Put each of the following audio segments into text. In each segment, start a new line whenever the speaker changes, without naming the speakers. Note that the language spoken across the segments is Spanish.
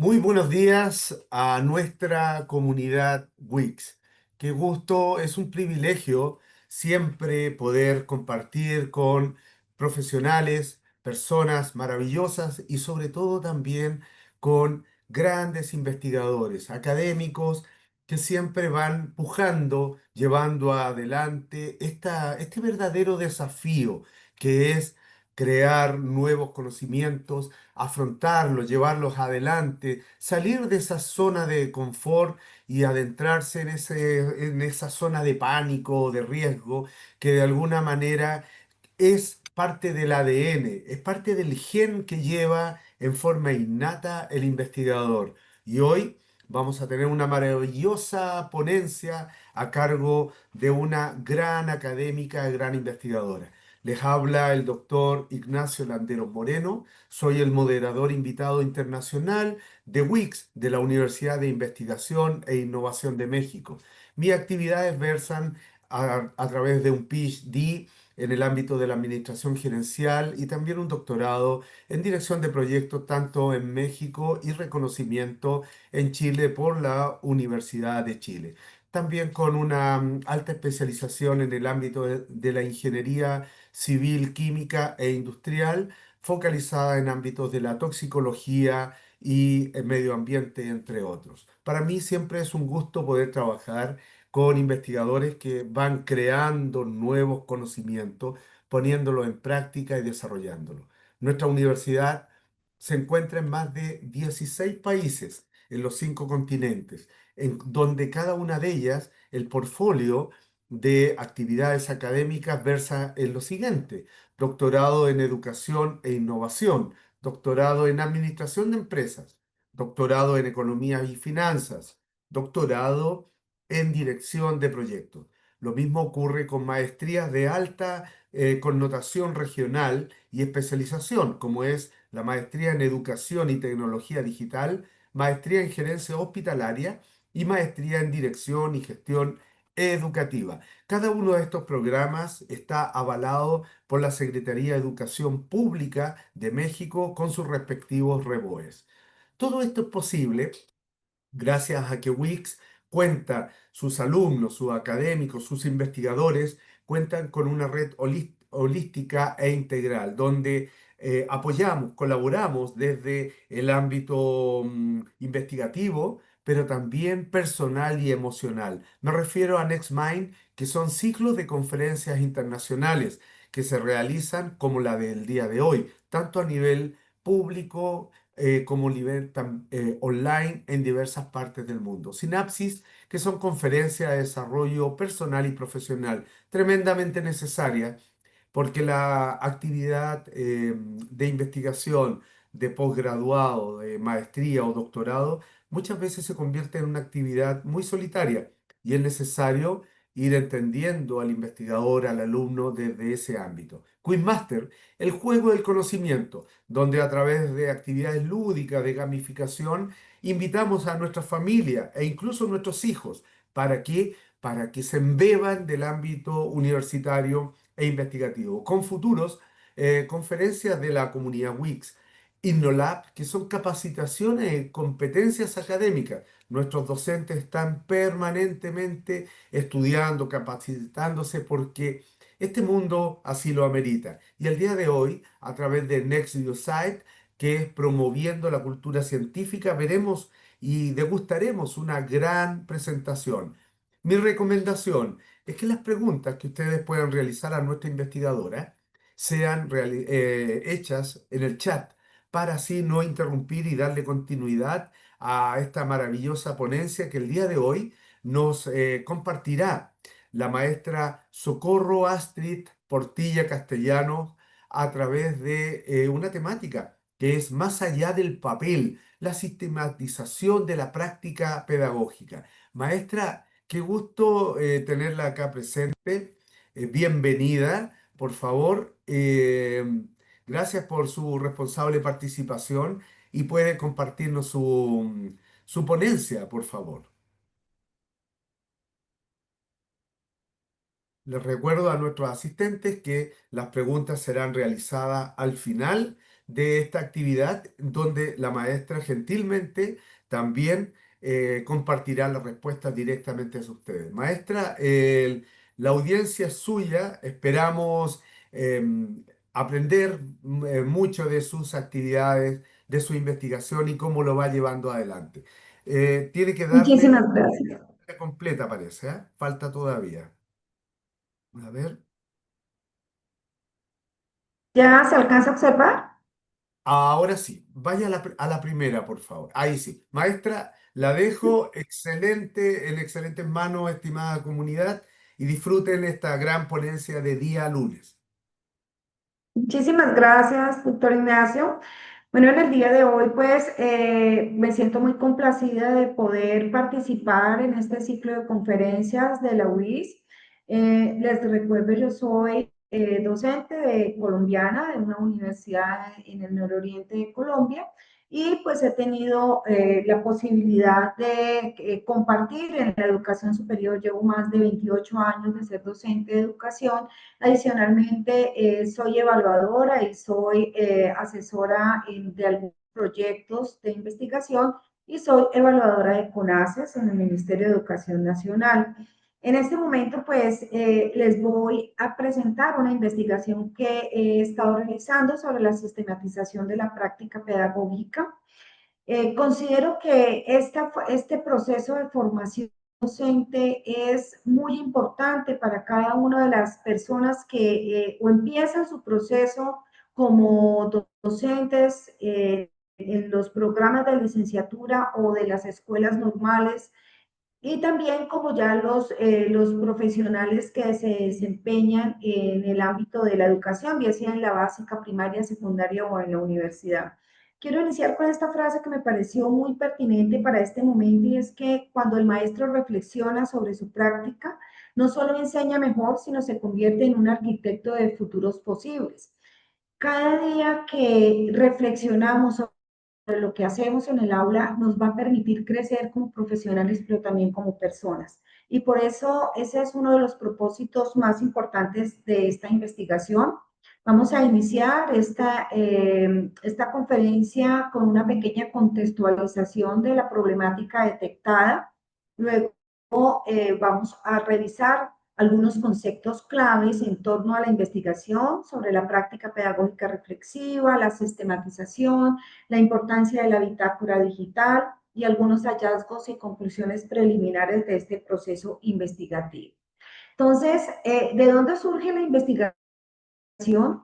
Muy buenos días a nuestra comunidad Wix. Qué gusto, es un privilegio siempre poder compartir con profesionales, personas maravillosas y sobre todo también con grandes investigadores, académicos que siempre van pujando, llevando adelante este verdadero desafío que es crear nuevos conocimientos, afrontarlos, llevarlos adelante, salir de esa zona de confort y adentrarse en esa zona de pánico, de riesgo, que de alguna manera es parte del ADN, es parte del gen que lleva en forma innata el investigador. Y hoy vamos a tener una maravillosa ponencia a cargo de una gran académica, gran investigadora. Les habla el doctor Ignacio Landeros Moreno. Soy el moderador invitado internacional de WIX, de la Universidad de Investigación e Innovación de México. Mis actividades versan a través de un PhD en el ámbito de la administración gerencial y también un doctorado en dirección de proyectos tanto en México y reconocimiento en Chile por la Universidad de Chile. También con una alta especialización en el ámbito de la ingeniería civil, química e industrial, focalizada en ámbitos de la toxicología y el medio ambiente, entre otros. Para mí siempre es un gusto poder trabajar con investigadores que van creando nuevos conocimientos, poniéndolos en práctica y desarrollándolo. Nuestra universidad se encuentra en más de 16 países en los 5 continentes, en donde cada una de ellas, el portfolio de actividades académicas versa en lo siguiente: doctorado en educación e innovación, doctorado en administración de empresas, doctorado en economía y finanzas, doctorado en dirección de proyectos. Lo mismo ocurre con maestrías de alta connotación regional y especialización, como es la maestría en educación y tecnología digital, maestría en gerencia hospitalaria y maestría en dirección y gestión educativa. Cada uno de estos programas está avalado por la Secretaría de Educación Pública de México con sus respectivos REBOEs. Todo esto es posible gracias a que Wix cuenta, sus alumnos, sus académicos, sus investigadores, cuentan con una red holística e integral, donde apoyamos, colaboramos desde el ámbito investigativo, pero también personal y emocional. Me refiero a NextMind, que son ciclos de conferencias internacionales que se realizan como la del día de hoy, tanto a nivel público, como nivel online en diversas partes del mundo. Sinapsis, que son conferencias de desarrollo personal y profesional, tremendamente necesarias porque la actividad de investigación, de posgraduado, de maestría o doctorado, muchas veces se convierte en una actividad muy solitaria y es necesario ir entendiendo al investigador, al alumno desde ese ámbito. Quizmaster, el juego del conocimiento, donde a través de actividades lúdicas, de gamificación, invitamos a nuestra familia e incluso a nuestros hijos. ¿Para qué? Para que se embeban del ámbito universitario e investigativo, con futuros conferencias de la comunidad Wix. InnoLab, que son capacitaciones en competencias académicas. Nuestros docentes están permanentemente estudiando, capacitándose porque este mundo así lo amerita. Y el día de hoy, a través de Next Site, que es promoviendo la cultura científica, veremos y degustaremos una gran presentación. Mi recomendación es que las preguntas que ustedes puedan realizar a nuestra investigadora sean hechas en el chat para así no interrumpir y darle continuidad a esta maravillosa ponencia que el día de hoy nos compartirá la maestra Socorro Astrid Portilla Castellanos a través de una temática que es más allá del papel, la sistematización de la práctica pedagógica. Maestra, qué gusto tenerla acá presente. Bienvenida, por favor. Gracias por su responsable participación y puede compartirnos su ponencia, por favor. Les recuerdo a nuestros asistentes que las preguntas serán realizadas al final de esta actividad, donde la maestra gentilmente también compartirá las respuestas directamente a ustedes. Maestra, la audiencia es suya, esperamos aprender mucho de sus actividades, de su investigación y cómo lo va llevando adelante. Tiene que darle
Muchísimas gracias.
la completa, parece, ¿eh? Falta todavía. A ver.
¿Ya se alcanza a observar?
Ahora sí, vaya a la primera, por favor. Ahí sí. Maestra, la dejo excelente, en excelentes manos, estimada comunidad, y disfruten esta gran ponencia de día lunes.
Muchísimas gracias, doctor Ignacio. Bueno, en el día de hoy, pues, me siento muy complacida de poder participar en este ciclo de conferencias de la UIS. Les recuerdo, yo soy docente colombiana de una universidad en el nororiente de Colombia y pues he tenido la posibilidad de compartir en la educación superior. Llevo más de 28 años de ser docente de educación. Adicionalmente, soy evaluadora y soy asesora de algunos proyectos de investigación y soy evaluadora de CONACES en el Ministerio de Educación Nacional. En este momento, pues, les voy a presentar una investigación que he estado realizando sobre la sistematización de la práctica pedagógica. Considero que este proceso de formación docente es muy importante para cada una de las personas que o empiezan su proceso como docentes en los programas de licenciatura o de las escuelas normales y también como ya los profesionales que se desempeñan en el ámbito de la educación, ya sea en la básica, primaria, secundaria o en la universidad. Quiero iniciar con esta frase que me pareció muy pertinente para este momento y es que cuando el maestro reflexiona sobre su práctica, no solo enseña mejor, sino se convierte en un arquitecto de futuros posibles. Cada día que reflexionamos lo que hacemos en el aula nos va a permitir crecer como profesionales, pero también como personas. Y por eso ese es uno de los propósitos más importantes de esta investigación. Vamos a iniciar esta conferencia con una pequeña contextualización de la problemática detectada. Luego vamos a revisar algunos conceptos claves en torno a la investigación sobre la práctica pedagógica reflexiva, la sistematización, la importancia de la bitácora digital y algunos hallazgos y conclusiones preliminares de este proceso investigativo. Entonces, ¿de dónde surge la investigación?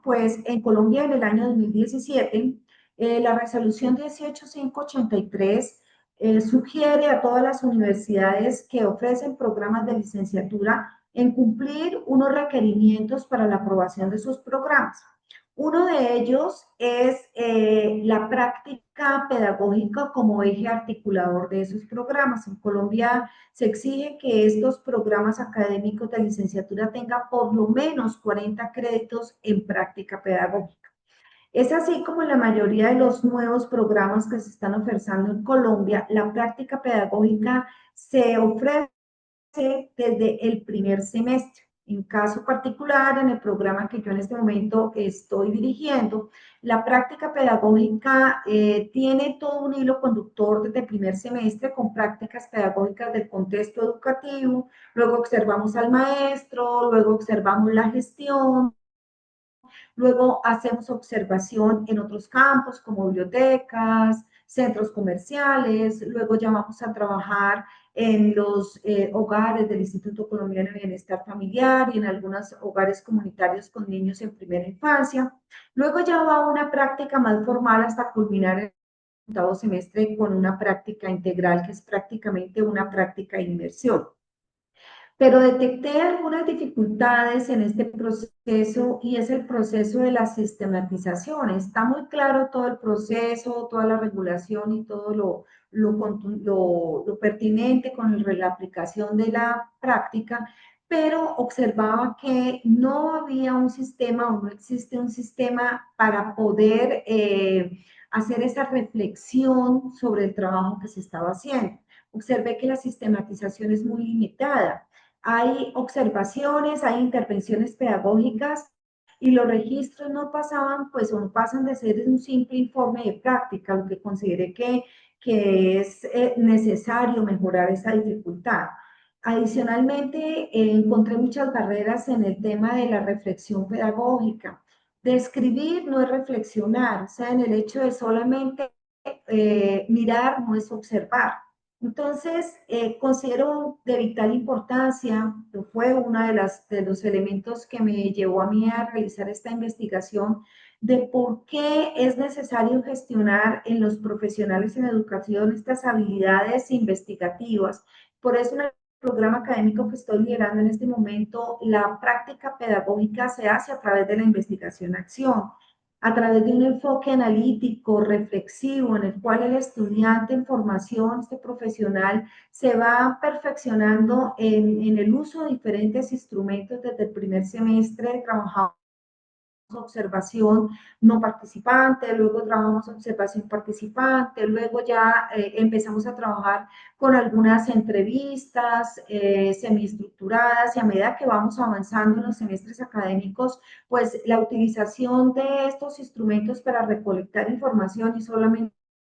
Pues en Colombia en el año 2017, la resolución 18583 sugiere a todas las universidades que ofrecen programas de licenciatura en cumplir unos requerimientos para la aprobación de sus programas. Uno de ellos es la práctica pedagógica como eje articulador de esos programas. En Colombia se exige que estos programas académicos de licenciatura tengan por lo menos 40 créditos en práctica pedagógica. Es así como en la mayoría de los nuevos programas que se están ofertando en Colombia, la práctica pedagógica se ofrece desde el primer semestre. En caso particular, en el programa que yo en este momento estoy dirigiendo, la práctica pedagógica tiene todo un hilo conductor desde el primer semestre con prácticas pedagógicas del contexto educativo, luego observamos al maestro, luego observamos la gestión, luego hacemos observación en otros campos como bibliotecas, centros comerciales, luego ya vamos a trabajar en los hogares del Instituto Colombiano de Bienestar Familiar y en algunos hogares comunitarios con niños en primera infancia. Luego ya va una práctica más formal hasta culminar el octavo semestre con una práctica integral que es prácticamente una práctica de inmersión. Pero detecté algunas dificultades en este proceso y es el proceso de la sistematización. Está muy claro todo el proceso, toda la regulación y todo lo pertinente con la aplicación de la práctica, pero observaba que no había un sistema o no existe un sistema para poder hacer esa reflexión sobre el trabajo que se estaba haciendo. Observé que la sistematización es muy limitada. Hay observaciones, hay intervenciones pedagógicas y los registros no pasaban, pues o no pasan de ser un simple informe de práctica, lo que consideré que es necesario mejorar esa dificultad. Adicionalmente, encontré muchas barreras en el tema de la reflexión pedagógica. De escribir no es reflexionar, o sea, en el hecho de solamente mirar no es observar. Entonces, considero de vital importancia, que fue uno de los elementos que me llevó a mí a realizar esta investigación, de por qué es necesario gestionar en los profesionales en educación estas habilidades investigativas. Por eso, en el programa académico que estoy liderando en este momento, la práctica pedagógica se hace a través de la investigación-acción, a través de un enfoque analítico, reflexivo, en el cual el estudiante en formación, este profesional, se va perfeccionando en el uso de diferentes instrumentos desde el primer semestre, trabajando observación no participante, luego trabajamos observación participante, luego ya empezamos a trabajar con algunas entrevistas semiestructuradas y a medida que vamos avanzando en los semestres académicos, pues la utilización de estos instrumentos para recolectar información y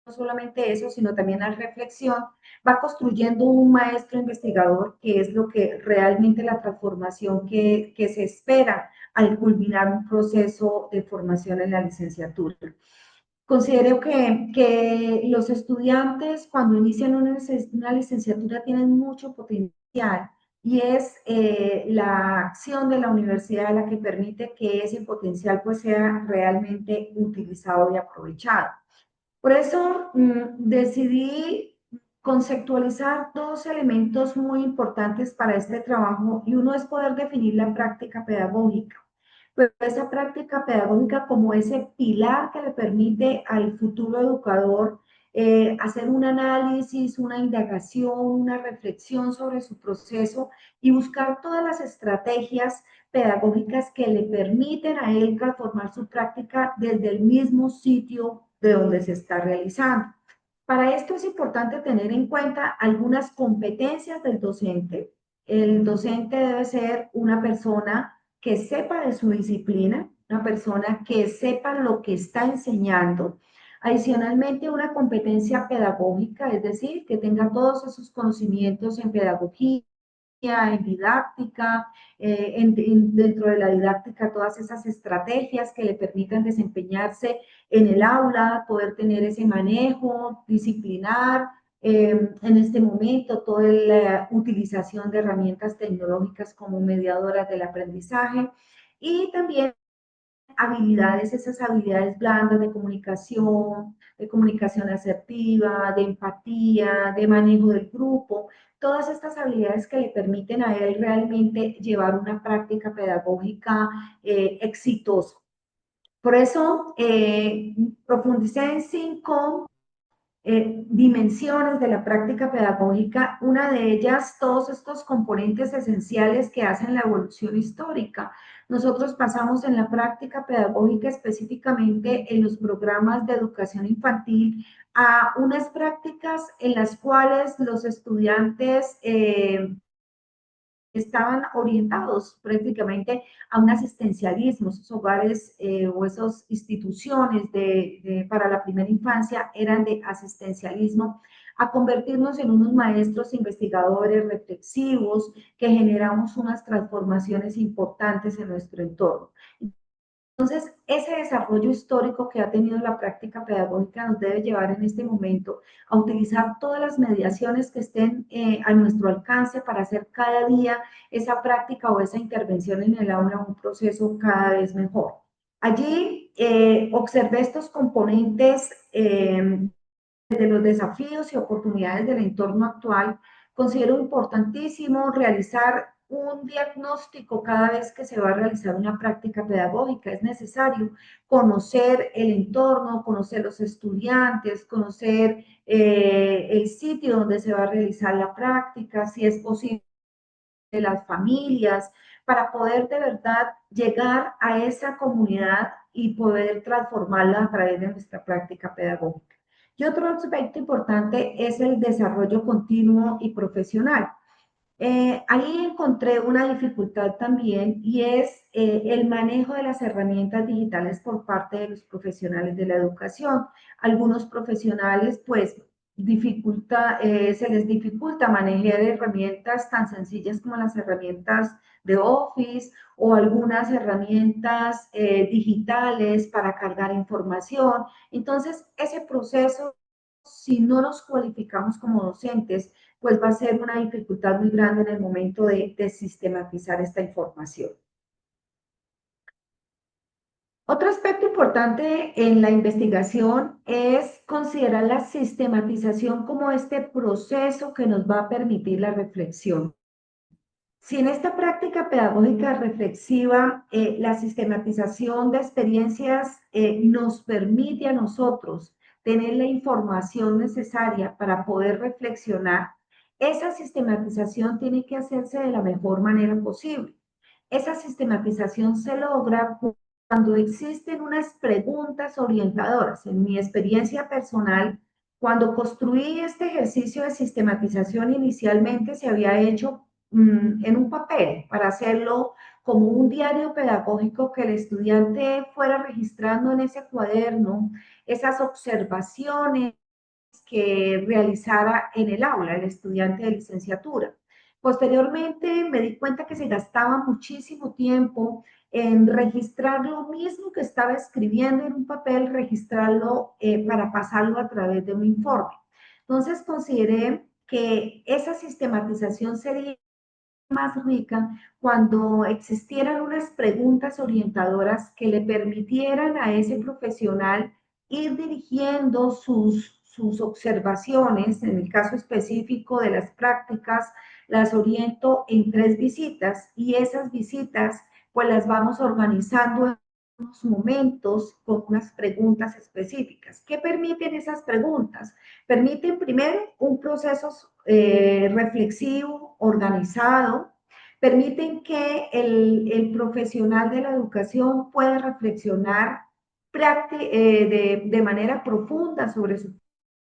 no solamente eso, sino también la reflexión, va construyendo un maestro investigador, que es lo que realmente la transformación que se espera al culminar un proceso de formación en la licenciatura. Considero que los estudiantes cuando inician una licenciatura tienen mucho potencial y es la acción de la universidad la que permite que ese potencial pues sea realmente utilizado y aprovechado. Por eso decidí conceptualizar dos elementos muy importantes para este trabajo y uno es poder definir la práctica pedagógica. Pero esa práctica pedagógica como ese pilar que le permite al futuro educador hacer un análisis, una indagación, una reflexión sobre su proceso y buscar todas las estrategias pedagógicas que le permiten a él transformar su práctica desde el mismo sitio de donde se está realizando. Para esto es importante tener en cuenta algunas competencias del docente. El docente debe ser una persona que sepa de su disciplina, una persona que sepa lo que está enseñando. Adicionalmente, una competencia pedagógica, es decir, que tenga todos esos conocimientos en pedagogía, en didáctica, dentro de la didáctica todas esas estrategias que le permitan desempeñarse en el aula, poder tener ese manejo disciplinar, en este momento toda la utilización de herramientas tecnológicas como mediadoras del aprendizaje y también habilidades, esas habilidades blandas de comunicación asertiva, de empatía, de manejo del grupo, todas estas habilidades que le permiten a él realmente llevar una práctica pedagógica exitosa. Por eso profundicé en 5 dimensiones de la práctica pedagógica, una de ellas, todos estos componentes esenciales que hacen la evolución histórica. Nosotros pasamos en la práctica pedagógica, específicamente en los programas de educación infantil, a unas prácticas en las cuales los estudiantes estaban orientados prácticamente a un asistencialismo, esos hogares o esas instituciones para la primera infancia eran de asistencialismo, a convertirnos en unos maestros investigadores reflexivos que generamos unas transformaciones importantes en nuestro entorno. Entonces, ese desarrollo histórico que ha tenido la práctica pedagógica nos debe llevar en este momento a utilizar todas las mediaciones que estén a nuestro alcance para hacer cada día esa práctica o esa intervención en el aula un proceso cada vez mejor. Allí observé estos componentes de los desafíos y oportunidades del entorno actual. Considero importantísimo realizar un diagnóstico cada vez que se va a realizar una práctica pedagógica. Es necesario conocer el entorno, conocer los estudiantes, conocer el sitio donde se va a realizar la práctica, si es posible las familias, para poder de verdad llegar a esa comunidad y poder transformarla a través de nuestra práctica pedagógica. Y otro aspecto importante es el desarrollo continuo y profesional. Ahí encontré una dificultad también y es el manejo de las herramientas digitales por parte de los profesionales de la educación. Algunos profesionales pues se les dificulta manejar herramientas tan sencillas como las herramientas de Office o algunas herramientas digitales para cargar información. Entonces, ese proceso, si no nos cualificamos como docentes, pues va a ser una dificultad muy grande en el momento de sistematizar esta información. Otro aspecto importante en la investigación es considerar la sistematización como este proceso que nos va a permitir la reflexión. Si en esta práctica pedagógica reflexiva la sistematización de experiencias nos permite a nosotros tener la información necesaria para poder reflexionar, esa sistematización tiene que hacerse de la mejor manera posible. Esa sistematización se logra cuando existen unas preguntas orientadoras. En mi experiencia personal, cuando construí este ejercicio de sistematización, inicialmente se había hecho en un papel para hacerlo como un diario pedagógico que el estudiante fuera registrando en ese cuaderno esas observaciones que realizara en el aula el estudiante de licenciatura. Posteriormente me di cuenta que se gastaba muchísimo tiempo en registrar lo mismo que estaba escribiendo en un papel, registrarlo para pasarlo a través de un informe. Entonces consideré que esa sistematización sería más rica cuando existieran unas preguntas orientadoras que le permitieran a ese profesional ir dirigiendo sus observaciones, en el caso específico de las prácticas, las oriento en 3 visitas y esas visitas pues las vamos organizando en unos momentos con unas preguntas específicas. ¿Qué permiten esas preguntas? Permiten primero un proceso reflexivo, organizado, permiten que el profesional de la educación pueda reflexionar de manera profunda sobre su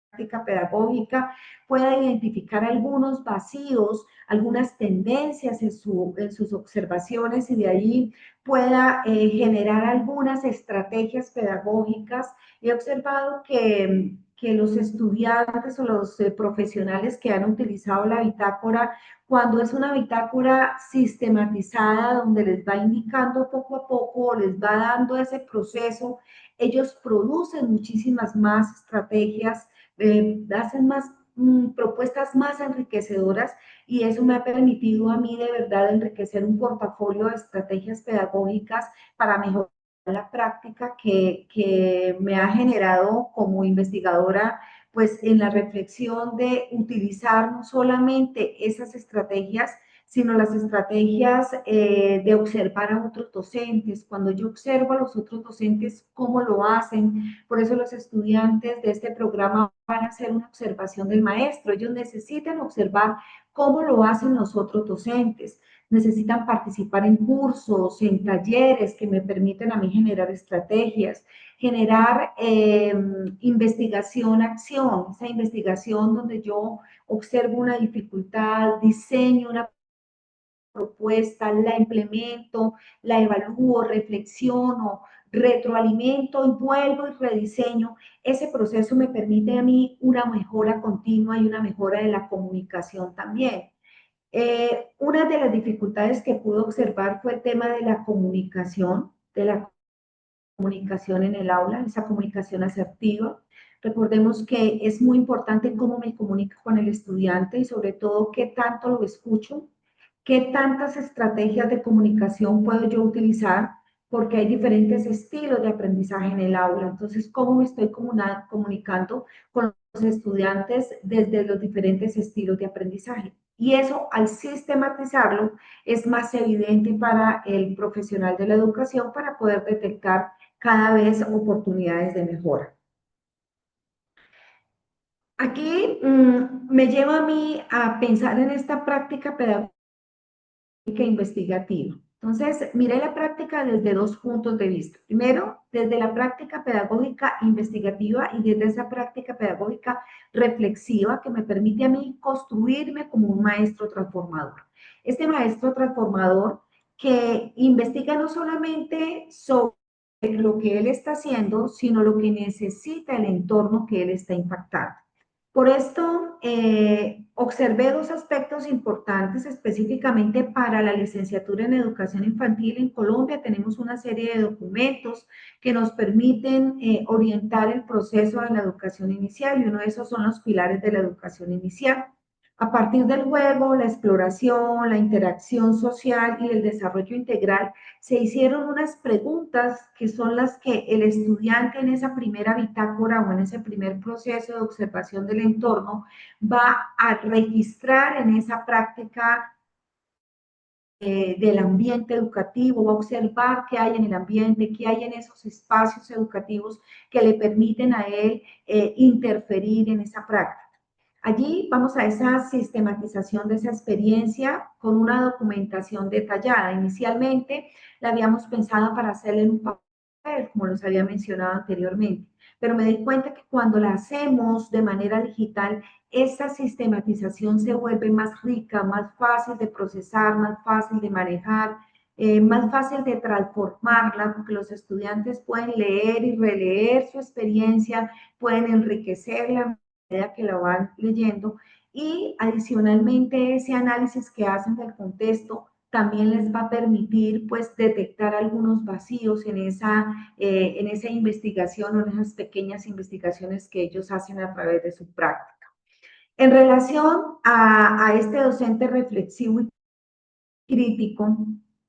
práctica pedagógica, pueda identificar algunos vacíos, algunas tendencias en sus observaciones y de ahí pueda generar algunas estrategias pedagógicas. He observado que los estudiantes o los profesionales que han utilizado la bitácora, cuando es una bitácora sistematizada, donde les va indicando poco a poco, les va dando ese proceso, ellos producen muchísimas más estrategias, hacen más propuestas más enriquecedoras y eso me ha permitido a mí de verdad enriquecer un portafolio de estrategias pedagógicas para mejorar la práctica que me ha generado como investigadora, pues en la reflexión de utilizar no solamente esas estrategias, sino las estrategias de observar a otros docentes. Cuando yo observo a los otros docentes, cómo lo hacen, por eso los estudiantes de este programa van a hacer una observación del maestro. Ellos necesitan observar cómo lo hacen los otros docentes. Necesitan participar en cursos, en talleres que me permiten a mí generar estrategias, generar investigación, acción, esa investigación donde yo observo una dificultad, diseño una propuesta, la implemento, la evalúo, reflexiono, retroalimento y vuelvo y rediseño. Ese proceso me permite a mí una mejora continua y una mejora de la comunicación también. Una de las dificultades que pude observar fue el tema de la comunicación en el aula, esa comunicación asertiva. Recordemos que es muy importante cómo me comunico con el estudiante y sobre todo qué tanto lo escucho, qué tantas estrategias de comunicación puedo yo utilizar, porque hay diferentes estilos de aprendizaje en el aula. Entonces, ¿cómo me estoy comunicando con los estudiantes desde los diferentes estilos de aprendizaje? Y eso, al sistematizarlo, es más evidente para el profesional de la educación para poder detectar cada vez oportunidades de mejora. Aquí me lleva a mí a pensar en esta práctica pedagógica investigativa. Entonces, miré la práctica desde dos puntos de vista. Primero, desde la práctica pedagógica investigativa y desde esa práctica pedagógica reflexiva que me permite a mí construirme como un maestro transformador. Este maestro transformador que investiga no solamente sobre lo que él está haciendo, sino lo que necesita el entorno que él está impactando. Por esto, observé dos aspectos importantes específicamente para la licenciatura en educación infantil. En Colombia tenemos una serie de documentos que nos permiten orientar el proceso de la educación inicial y uno de esos son los pilares de la educación inicial. A partir del juego, la exploración, la interacción social y el desarrollo integral, se hicieron unas preguntas que son las que el estudiante en esa primera bitácora o en ese primer proceso de observación del entorno va a registrar en esa práctica del ambiente educativo, va a observar qué hay en el ambiente, qué hay en esos espacios educativos que le permiten a él interferir en esa práctica. Allí vamos a esa sistematización de esa experiencia con una documentación detallada. Inicialmente la habíamos pensado para hacerla en un papel, como los había mencionado anteriormente, pero me di cuenta que cuando la hacemos de manera digital, esa sistematización se vuelve más rica, más fácil de procesar, más fácil de manejar, más fácil de transformarla, porque los estudiantes pueden leer y releer su experiencia, pueden enriquecerla que la van leyendo y adicionalmente ese análisis que hacen del contexto también les va a permitir pues detectar algunos vacíos en esa investigación o en esas pequeñas investigaciones que ellos hacen a través de su práctica. En relación a este docente reflexivo y crítico,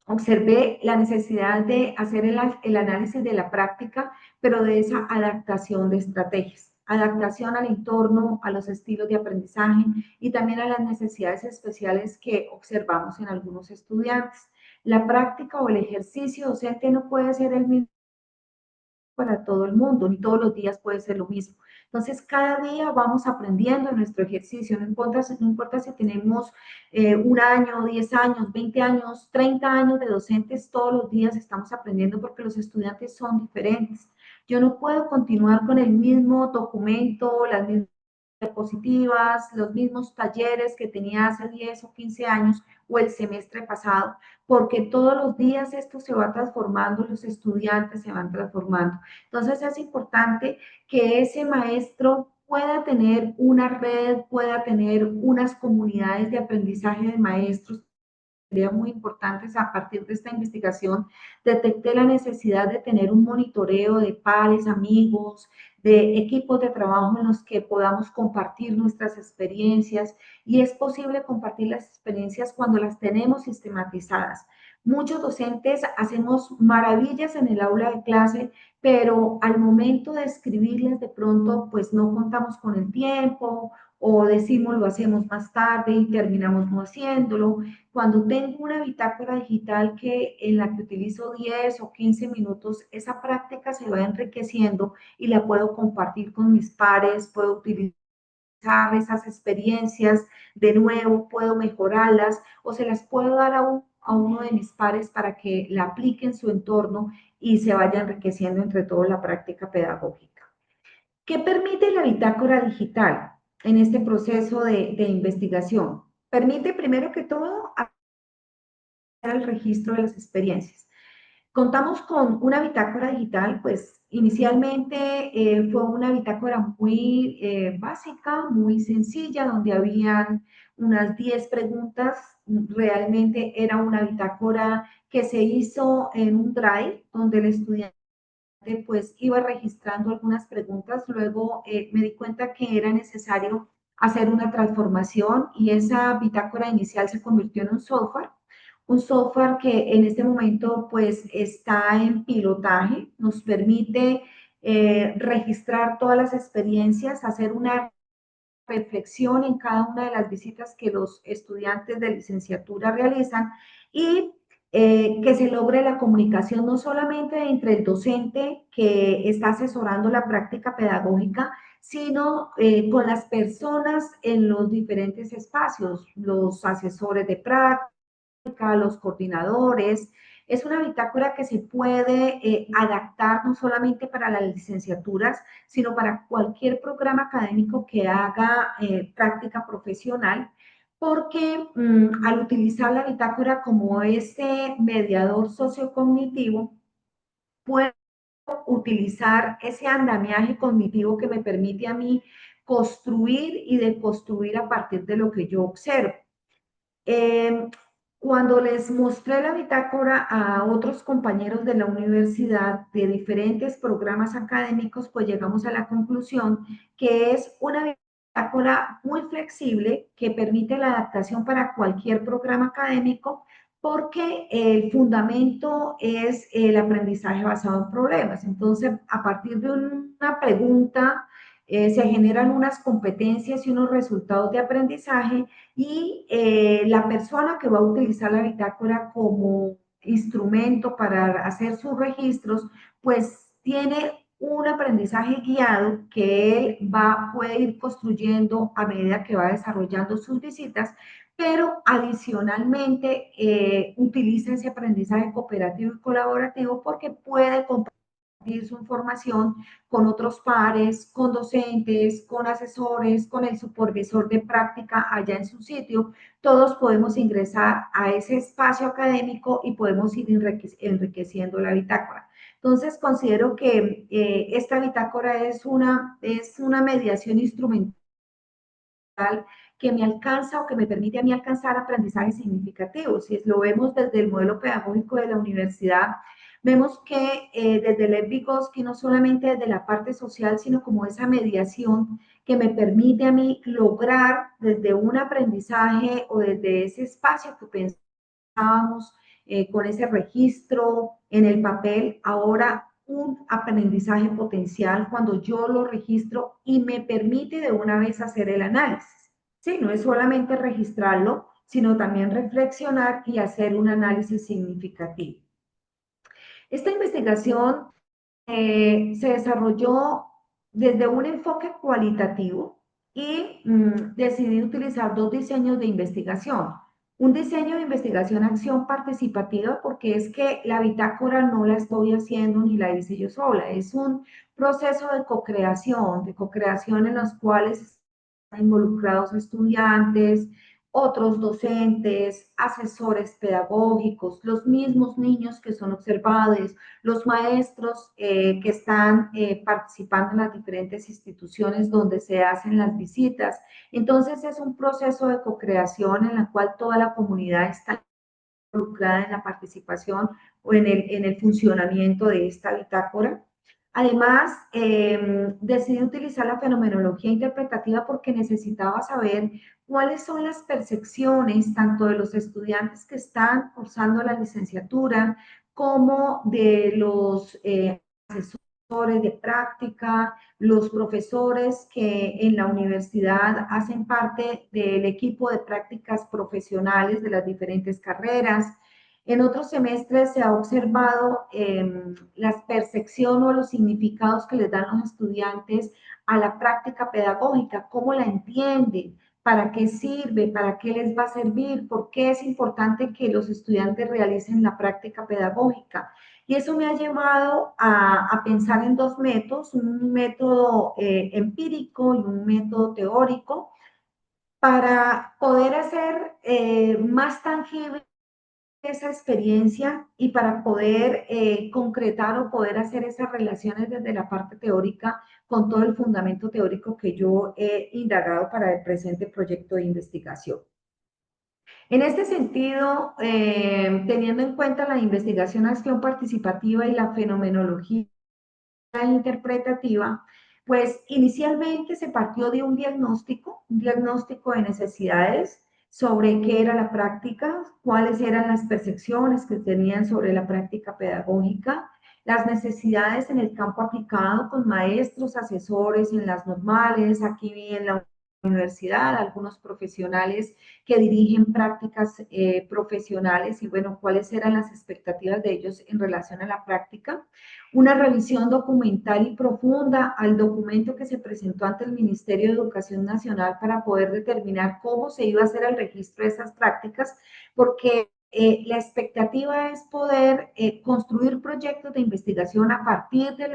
observé la necesidad de hacer el análisis de la práctica, pero de esa adaptación de estrategias, adaptación al entorno, a los estilos de aprendizaje y también a las necesidades especiales que observamos en algunos estudiantes. La práctica o el ejercicio docente no puede ser el mismo para todo el mundo, ni todos los días puede ser lo mismo. Entonces, cada día vamos aprendiendo en nuestro ejercicio, no importa si tenemos un año, 10 años, 20 años, 30 años de docentes, todos los días estamos aprendiendo porque los estudiantes son diferentes. Yo no puedo continuar con el mismo documento, las mismas diapositivas, los mismos talleres que tenía hace 10 o 15 años o el semestre pasado, porque todos los días esto se va transformando, los estudiantes se van transformando. Entonces es importante que ese maestro pueda tener una red, pueda tener unas comunidades de aprendizaje de maestros. Sería muy importante a partir de esta investigación, detecté la necesidad de tener un monitoreo de pares, amigos, de equipos de trabajo en los que podamos compartir nuestras experiencias y es posible compartir las experiencias cuando las tenemos sistematizadas. Muchos docentes hacemos maravillas en el aula de clase, pero al momento de escribirlas de pronto pues no contamos con el tiempo o decimos lo hacemos más tarde y terminamos no haciéndolo. Cuando tengo una bitácora digital en la que utilizo 10 o 15 minutos, esa práctica se va enriqueciendo y la puedo compartir con mis pares, puedo utilizar esas experiencias de nuevo, puedo mejorarlas o se las puedo dar a uno de mis pares para que la aplique en su entorno y se vaya enriqueciendo entre todos la práctica pedagógica. ¿Qué permite la bitácora digital en este proceso de investigación? Permite primero que todo el registro de las experiencias. Contamos con una bitácora digital, pues inicialmente fue una bitácora muy básica, muy sencilla, donde habían unas 10 preguntas. Realmente era una bitácora que se hizo en un drive, donde el estudiante pues iba registrando algunas preguntas. Luego me di cuenta que era necesario hacer una transformación y esa bitácora inicial se convirtió en un software que en este momento pues está en pilotaje, nos permite registrar todas las experiencias, hacer una reflexión en cada una de las visitas que los estudiantes de licenciatura realizan y que se logre la comunicación no solamente entre el docente que está asesorando la práctica pedagógica, sino con las personas en los diferentes espacios, los asesores de práctica, los coordinadores, Es una bitácora que se puede adaptar no solamente para las licenciaturas, sino para cualquier programa académico que haga práctica profesional, porque al utilizar la bitácora como ese mediador sociocognitivo, puedo utilizar ese andamiaje cognitivo que me permite a mí construir y deconstruir a partir de lo que yo observo. Eh, Cuando les mostré la bitácora a otros compañeros de la universidad de diferentes programas académicos, pues llegamos a la conclusión que es una bitácora muy flexible que permite la adaptación para cualquier programa académico porque el fundamento es el aprendizaje basado en problemas. Entonces, a partir de una pregunta, se generan unas competencias y unos resultados de aprendizaje y la persona que va a utilizar la bitácora como instrumento para hacer sus registros, pues tiene un aprendizaje guiado que él puede ir construyendo a medida que va desarrollando sus visitas, pero adicionalmente utiliza ese aprendizaje cooperativo y colaborativo porque puede su información con otros pares, con docentes, con asesores, con el supervisor de práctica allá en su sitio. Todos podemos ingresar a ese espacio académico y podemos ir enriqueciendo la bitácora. Entonces, considero que esta bitácora es una mediación instrumental que me alcanza o que me permite a mí alcanzar aprendizajes significativos. Si lo vemos desde el modelo pedagógico de la universidad, vemos que desde Lev Vygotsky, no solamente desde la parte social, sino como esa mediación que me permite a mí lograr desde un aprendizaje o desde ese espacio que pensábamos con ese registro en el papel, ahora un aprendizaje potencial cuando yo lo registro y me permite de una vez hacer el análisis. Sí, no es solamente registrarlo, sino también reflexionar y hacer un análisis significativo. Esta investigación se desarrolló desde un enfoque cualitativo y decidí utilizar dos diseños de investigación. Un diseño de investigación acción participativa porque es que la bitácora no la estoy haciendo ni la hice yo sola, es un proceso de co-creación en los cuales están involucrados estudiantes, otros docentes, asesores pedagógicos, los mismos niños que son observados, los maestros que están participando en las diferentes instituciones donde se hacen las visitas. Entonces es un proceso de co-creación en la cual toda la comunidad está involucrada en la participación o en el funcionamiento de esta bitácora. Además, decidí utilizar la fenomenología interpretativa porque necesitaba saber cuáles son las percepciones tanto de los estudiantes que están cursando la licenciatura como de los asesores de práctica, los profesores que en la universidad hacen parte del equipo de prácticas profesionales de las diferentes carreras. En otros semestres se ha observado la percepción o los significados que les dan los estudiantes a la práctica pedagógica, cómo la entienden, para qué sirve, para qué les va a servir, por qué es importante que los estudiantes realicen la práctica pedagógica. Y eso me ha llevado a pensar en dos métodos, un método empírico y un método teórico, para poder hacer más tangible esa experiencia y para poder concretar o poder hacer esas relaciones desde la parte teórica con todo el fundamento teórico que yo he indagado para el presente proyecto de investigación. En este sentido, teniendo en cuenta la investigación acción participativa y la fenomenología interpretativa, pues inicialmente se partió de un diagnóstico de necesidades sobre qué era la práctica, cuáles eran las percepciones que tenían sobre la práctica pedagógica, las necesidades en el campo aplicado con maestros, asesores en las normales, aquí en la universidad, algunos profesionales que dirigen prácticas profesionales y bueno, cuáles eran las expectativas de ellos en relación a la práctica, una revisión documental y profunda al documento que se presentó ante el Ministerio de Educación Nacional para poder determinar cómo se iba a hacer el registro de esas prácticas, porque la expectativa es poder construir proyectos de investigación a partir de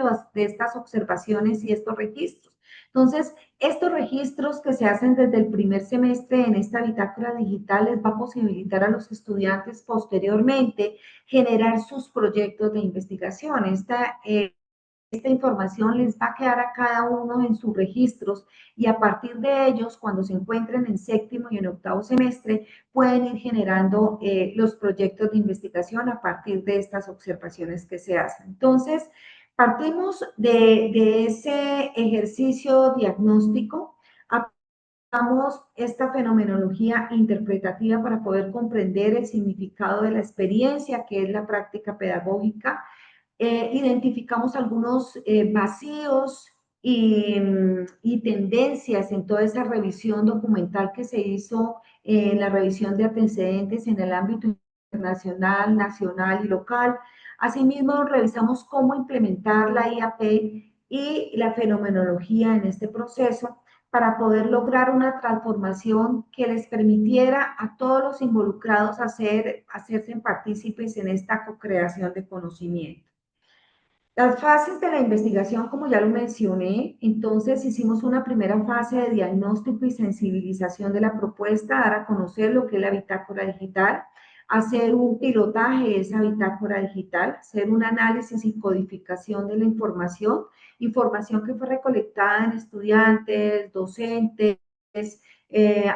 estas observaciones y estos registros. Entonces, estos registros que se hacen desde el primer semestre en esta bitácora digital les va a posibilitar a los estudiantes posteriormente generar sus proyectos de investigación. Esta información les va a quedar a cada uno en sus registros y a partir de ellos, cuando se encuentren en séptimo y en octavo semestre, pueden ir generando los proyectos de investigación a partir de estas observaciones que se hacen. Entonces, partimos de ese ejercicio diagnóstico, aplicamos esta fenomenología interpretativa para poder comprender el significado de la experiencia, que es la práctica pedagógica. Identificamos algunos vacíos y tendencias en toda esa revisión documental que se hizo en la revisión de antecedentes en el ámbito internacional, nacional y local. Asimismo, revisamos cómo implementar la IAP y la fenomenología en este proceso para poder lograr una transformación que les permitiera a todos los involucrados hacerse partícipes en esta co-creación de conocimiento. Las fases de la investigación, como ya lo mencioné, entonces hicimos una primera fase de diagnóstico y sensibilización de la propuesta, dar a conocer lo que es la bitácora digital, hacer un pilotaje de esa bitácora digital, hacer un análisis y codificación de la información que fue recolectada en estudiantes, docentes,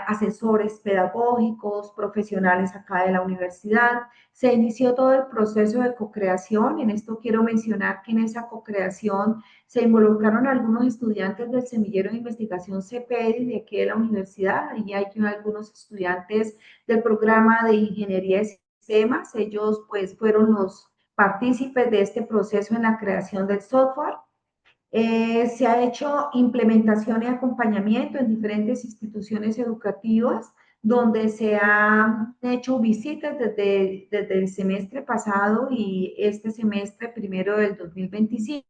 asesores pedagógicos, profesionales acá de la universidad. Se inició todo el proceso de co-creación. En esto quiero mencionar que en esa co-creación se involucraron algunos estudiantes del semillero de investigación CPEDI de aquí de la universidad, y hay algunos estudiantes del programa de ingeniería de sistemas. Ellos pues fueron los partícipes de este proceso en la creación del software. Se ha hecho implementación y acompañamiento en diferentes instituciones educativas donde se han hecho visitas desde el semestre pasado y este semestre primero del 2025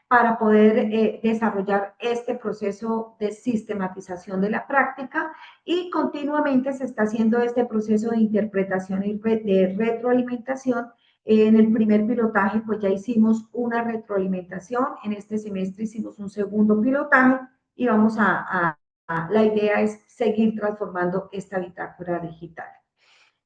para poder desarrollar este proceso de sistematización de la práctica, y continuamente se está haciendo este proceso de interpretación y de retroalimentación. En el primer pilotaje pues ya hicimos una retroalimentación, en este semestre hicimos un segundo pilotaje y la idea es seguir transformando esta bitácora digital.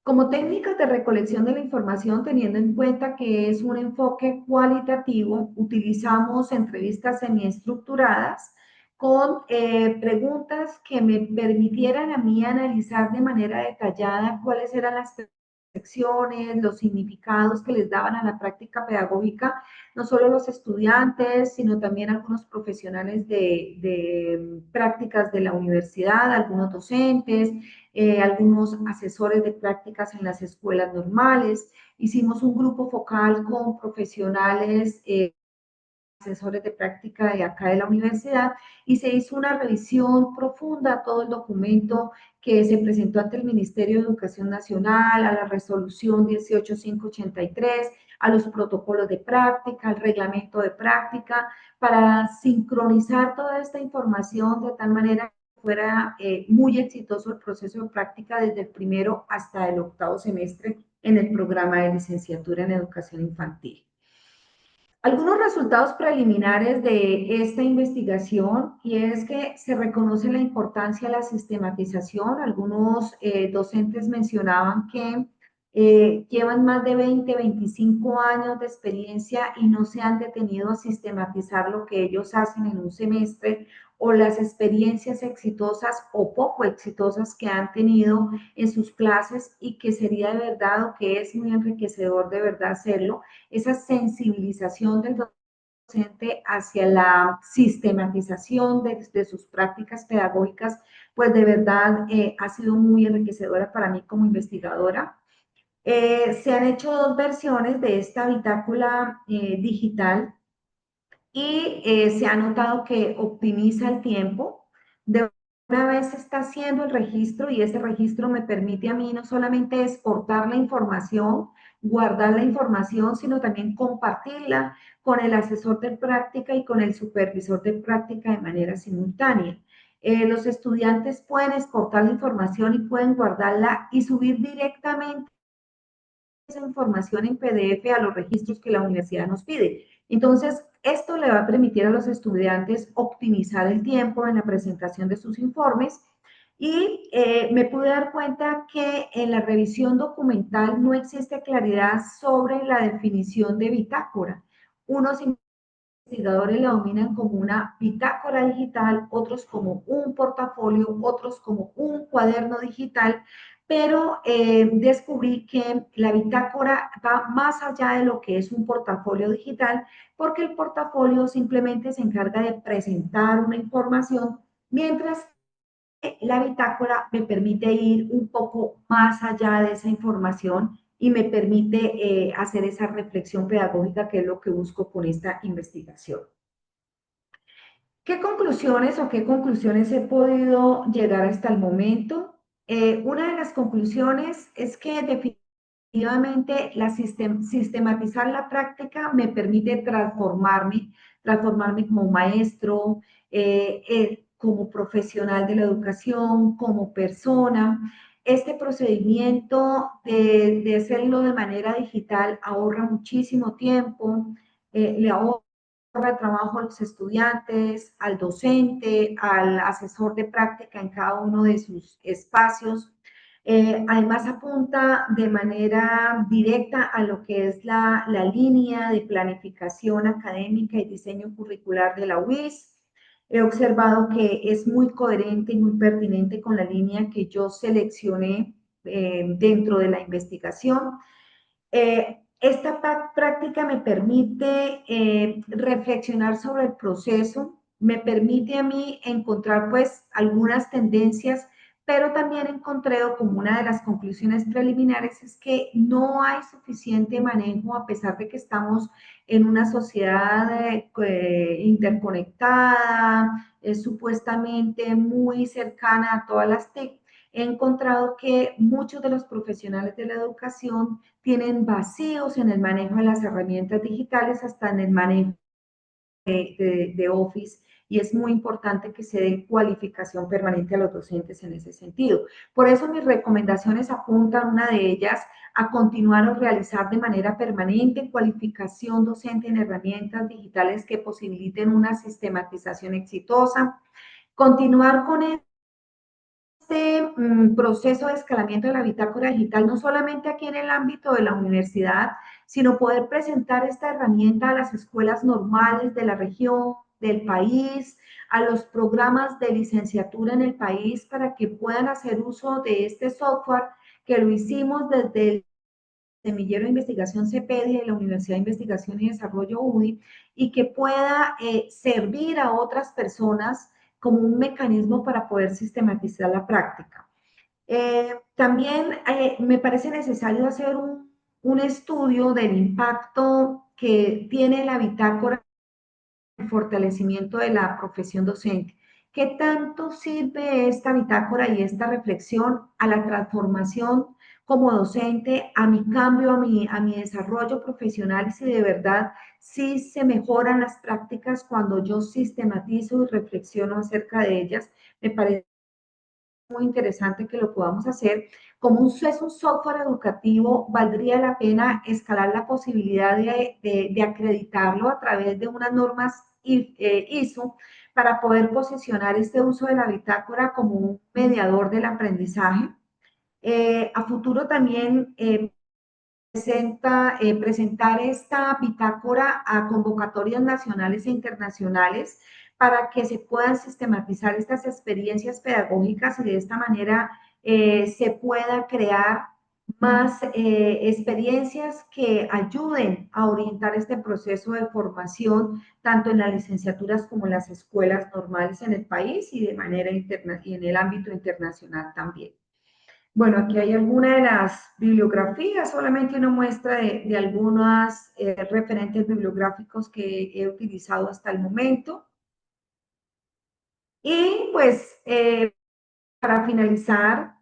Como técnicas de recolección de la información, teniendo en cuenta que es un enfoque cualitativo, utilizamos entrevistas semiestructuradas con preguntas que me permitieran a mí analizar de manera detallada cuáles eran las percepciones, los significados que les daban a la práctica pedagógica, no solo los estudiantes, sino también algunos profesionales de prácticas de la universidad, algunos docentes, algunos asesores de prácticas en las escuelas normales. Hicimos un grupo focal con profesionales, asesores de práctica de acá de la universidad, y se hizo una revisión profunda a todo el documento que se presentó ante el Ministerio de Educación Nacional, a la resolución 18583, a los protocolos de práctica, al reglamento de práctica, para sincronizar toda esta información de tal manera que fuera muy exitoso el proceso de práctica desde el primero hasta el octavo semestre en el programa de licenciatura en educación infantil. Algunos resultados preliminares de esta investigación, y es que se reconoce la importancia de la sistematización. Algunos docentes mencionaban que llevan más de 20, 25 años de experiencia y no se han detenido a sistematizar lo que ellos hacen en un semestre, o las experiencias exitosas o poco exitosas que han tenido en sus clases, y que sería de verdad, o que es muy enriquecedor de verdad hacerlo, esa sensibilización del docente hacia la sistematización de sus prácticas pedagógicas, pues de verdad ha sido muy enriquecedora para mí como investigadora. Se han hecho dos versiones de esta bitácula digital, y se ha notado que optimiza el tiempo. De una vez se está haciendo el registro, y ese registro me permite a mí no solamente exportar la información, guardar la información, sino también compartirla con el asesor de práctica y con el supervisor de práctica de manera simultánea. Los estudiantes pueden exportar la información y pueden guardarla y subir directamente esa información en PDF a los registros que la universidad nos pide. Entonces, esto le va a permitir a los estudiantes optimizar el tiempo en la presentación de sus informes y me pude dar cuenta que en la revisión documental no existe claridad sobre la definición de bitácora. Unos investigadores la dominan como una bitácora digital, otros como un portafolio, otros como un cuaderno digital, pero descubrí que la bitácora va más allá de lo que es un portafolio digital, porque el portafolio simplemente se encarga de presentar una información, mientras la bitácora me permite ir un poco más allá de esa información y me permite hacer esa reflexión pedagógica que es lo que busco con esta investigación. ¿Qué conclusiones o qué conclusiones he podido llegar hasta el momento? Una de las conclusiones es que definitivamente sistematizar la práctica me permite transformarme como maestro, como profesional de la educación, como persona. Este procedimiento de hacerlo de manera digital ahorra muchísimo tiempo, le ahorra trabajo a los estudiantes, al docente, al asesor de práctica en cada uno de sus espacios. Además, apunta de manera directa a lo que es la línea de planificación académica y diseño curricular de la UIS. He observado que es muy coherente y muy pertinente con la línea que yo seleccioné dentro de la investigación. Esta práctica me permite reflexionar sobre el proceso, me permite a mí encontrar pues algunas tendencias, pero también encontré como una de las conclusiones preliminares es que no hay suficiente manejo a pesar de que estamos en una sociedad interconectada, supuestamente muy cercana a todas las TIC. He encontrado que muchos de los profesionales de la educación tienen vacíos en el manejo de las herramientas digitales, hasta en el manejo de Office, y es muy importante que se dé cualificación permanente a los docentes en ese sentido. Por eso mis recomendaciones apuntan, una de ellas, a continuar o realizar de manera permanente cualificación docente en herramientas digitales que posibiliten una sistematización exitosa, continuar con este proceso de escalamiento de la bitácora digital, no solamente aquí en el ámbito de la universidad, sino poder presentar esta herramienta a las escuelas normales de la región, del país, a los programas de licenciatura en el país para que puedan hacer uso de este software que lo hicimos desde el Semillero de Investigación CEPEDI de la Universidad de Investigación y Desarrollo UDI y que pueda servir a otras personas como un mecanismo para poder sistematizar la práctica. También me parece necesario hacer un estudio del impacto que tiene la bitácora en el fortalecimiento de la profesión docente. ¿Qué tanto sirve esta bitácora y esta reflexión a la transformación como docente, a mi cambio, a mi desarrollo profesional? Y si de verdad sí se mejoran las prácticas cuando yo sistematizo y reflexiono acerca de ellas, me parece muy interesante que lo podamos hacer. Como es un software educativo, valdría la pena escalar la posibilidad de acreditarlo a través de unas normas ISO para poder posicionar este uso de la bitácora como un mediador del aprendizaje. A futuro también presentar esta bitácora a convocatorias nacionales e internacionales para que se puedan sistematizar estas experiencias pedagógicas y de esta manera se pueda crear más experiencias que ayuden a orientar este proceso de formación tanto en las licenciaturas como en las escuelas normales en el país y de manera interna y en el ámbito internacional también. Bueno, aquí hay alguna de las bibliografías, solamente una muestra de algunos referentes bibliográficos que he utilizado hasta el momento. Y pues para finalizar,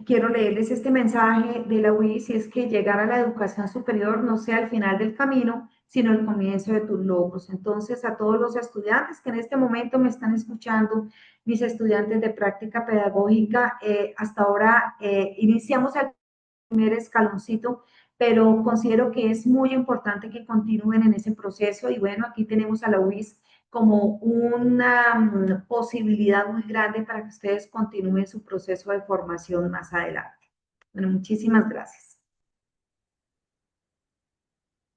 quiero leerles este mensaje de la UIS, y es que llegar a la educación superior no sea el final del camino, sino el comienzo de tus logros. Entonces, a todos los estudiantes que en este momento me están escuchando, mis estudiantes de práctica pedagógica, hasta ahora iniciamos el primer escaloncito, pero considero que es muy importante que continúen en ese proceso y bueno, aquí tenemos a la UIS como una posibilidad muy grande para que ustedes continúen su proceso de formación más adelante. Bueno, muchísimas gracias.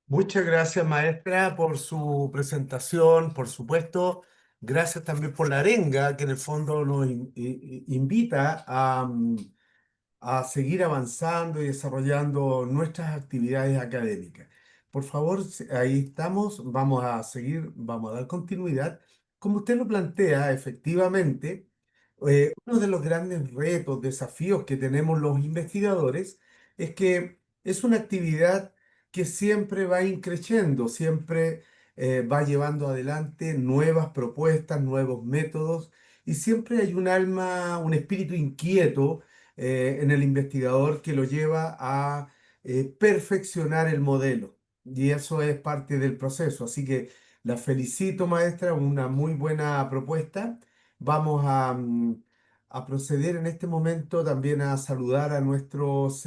Muchas gracias, maestra, por su presentación, por supuesto. Gracias también por la arenga, que en el fondo nos invita a seguir avanzando y desarrollando nuestras actividades académicas. Por favor, ahí estamos, vamos a seguir, vamos a dar continuidad. Como usted lo plantea, efectivamente, uno de los grandes retos, desafíos que tenemos los investigadores es que es una actividad que siempre va increciendo, siempre va llevando adelante nuevas propuestas, nuevos métodos, y siempre hay un alma, un espíritu inquieto en el investigador que lo lleva a perfeccionar el modelo. Y eso es parte del proceso. Así que la felicito, maestra, una muy buena propuesta. Vamos a proceder en este momento también a saludar a nuestros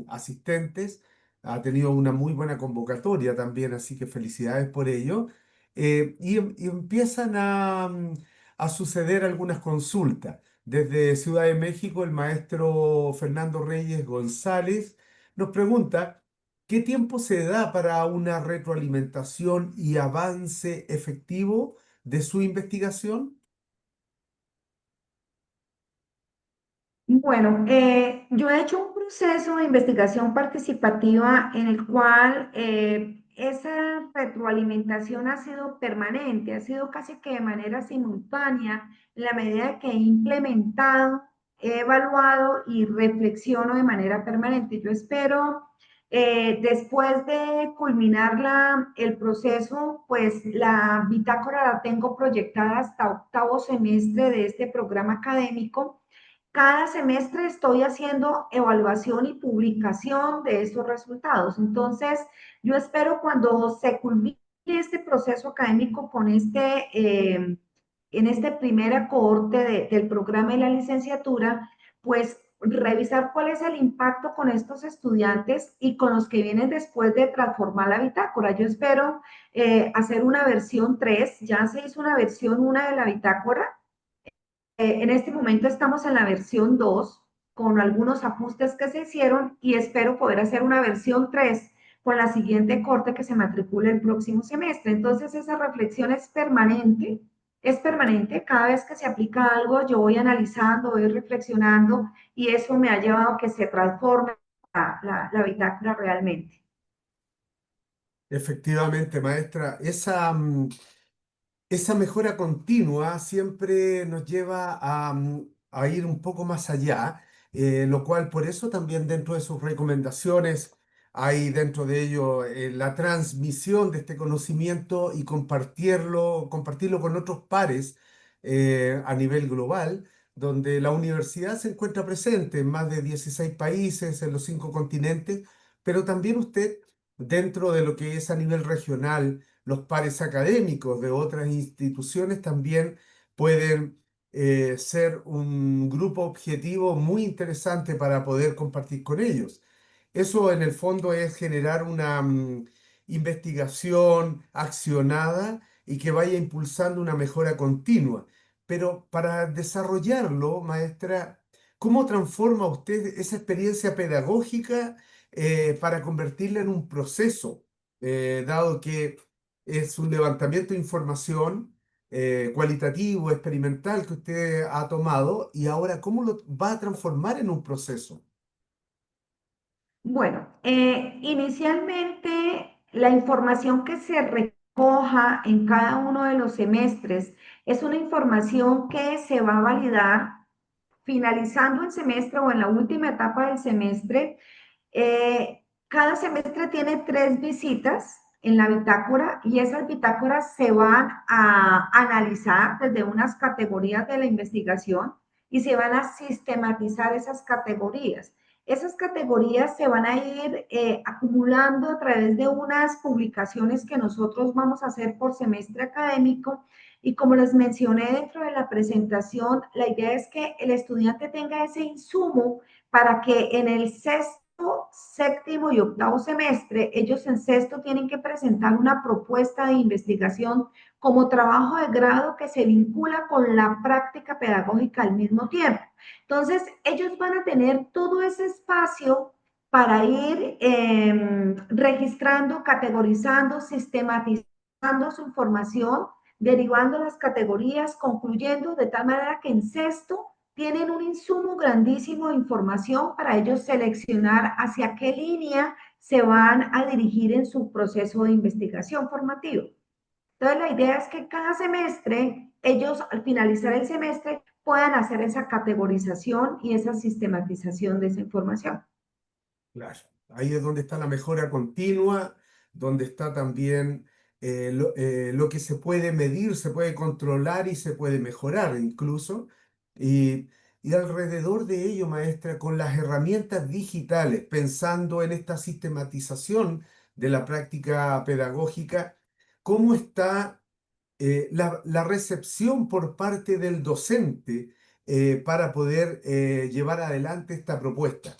asistentes. Ha tenido una muy buena convocatoria también, así que felicidades por ello. Y empiezan a suceder algunas consultas. Desde Ciudad de México, el maestro Fernando Reyes González nos pregunta, ¿qué tiempo se da para una retroalimentación y avance efectivo de su investigación?
Bueno, yo he hecho un proceso de investigación participativa en el cual esa retroalimentación ha sido permanente, ha sido casi que de manera simultánea en la medida que he implementado, he evaluado y reflexiono de manera permanente. Yo espero, después de culminar el proceso, pues la bitácora la tengo proyectada hasta octavo semestre de este programa académico. Cada semestre estoy haciendo evaluación y publicación de estos resultados. Entonces, yo espero cuando se culmine este proceso académico con en este primer cohorte del programa de la licenciatura, pues revisar cuál es el impacto con estos estudiantes y con los que vienen después de transformar la bitácora. Yo espero hacer una versión 3. Ya se hizo una versión 1 de la bitácora. En este momento estamos en la versión 2 con algunos ajustes que se hicieron y espero poder hacer una versión 3 con la siguiente corte que se matricule el próximo semestre. Entonces esa reflexión es permanente. Cada vez que se aplica algo, yo voy analizando, voy reflexionando y eso me ha llevado a que se transforme la bitácora realmente.
Efectivamente, maestra, esa mejora continua siempre nos lleva a ir un poco más allá, lo cual por eso también dentro de sus recomendaciones hay dentro de ello la transmisión de este conocimiento y compartirlo con otros pares a nivel global, donde la universidad se encuentra presente en más de 16 países, en los 5 continentes, pero también usted dentro de lo que es a nivel regional los pares académicos de otras instituciones también pueden ser un grupo objetivo muy interesante para poder compartir con ellos. Eso en el fondo es generar una investigación accionada y que vaya impulsando una mejora continua. Pero para desarrollarlo, maestra, ¿cómo transforma usted esa experiencia pedagógica para convertirla en un proceso? Dado que es un levantamiento de información cualitativo, experimental que usted ha tomado y ahora cómo lo va a transformar en un proceso.
Bueno, inicialmente la información que se recoja en cada uno de los semestres es una información que se va a validar finalizando el semestre o en la última etapa del semestre. Cada semestre tiene 3 visitas en la bitácora y esas bitácoras se van a analizar desde unas categorías de la investigación y se van a sistematizar esas categorías. Esas categorías se van a ir acumulando a través de unas publicaciones que nosotros vamos a hacer por semestre académico y como les mencioné dentro de la presentación, la idea es que el estudiante tenga ese insumo para que en el sexto séptimo y octavo semestre, ellos en sexto tienen que presentar una propuesta de investigación como trabajo de grado que se vincula con la práctica pedagógica al mismo tiempo. Entonces, ellos van a tener todo ese espacio para ir registrando, categorizando, sistematizando su información, derivando las categorías, concluyendo de tal manera que en sexto tienen un insumo grandísimo de información para ellos seleccionar hacia qué línea se van a dirigir en su proceso de investigación formativo. Entonces, la idea es que cada semestre, ellos al finalizar el semestre puedan hacer esa categorización y esa sistematización de esa información.
Claro, ahí es donde está la mejora continua, donde está también lo que se puede medir, se puede controlar y se puede mejorar incluso. Y, y alrededor de ello, maestra, con las herramientas digitales, pensando en esta sistematización de la práctica pedagógica, ¿cómo está la recepción por parte del docente para poder llevar adelante esta propuesta?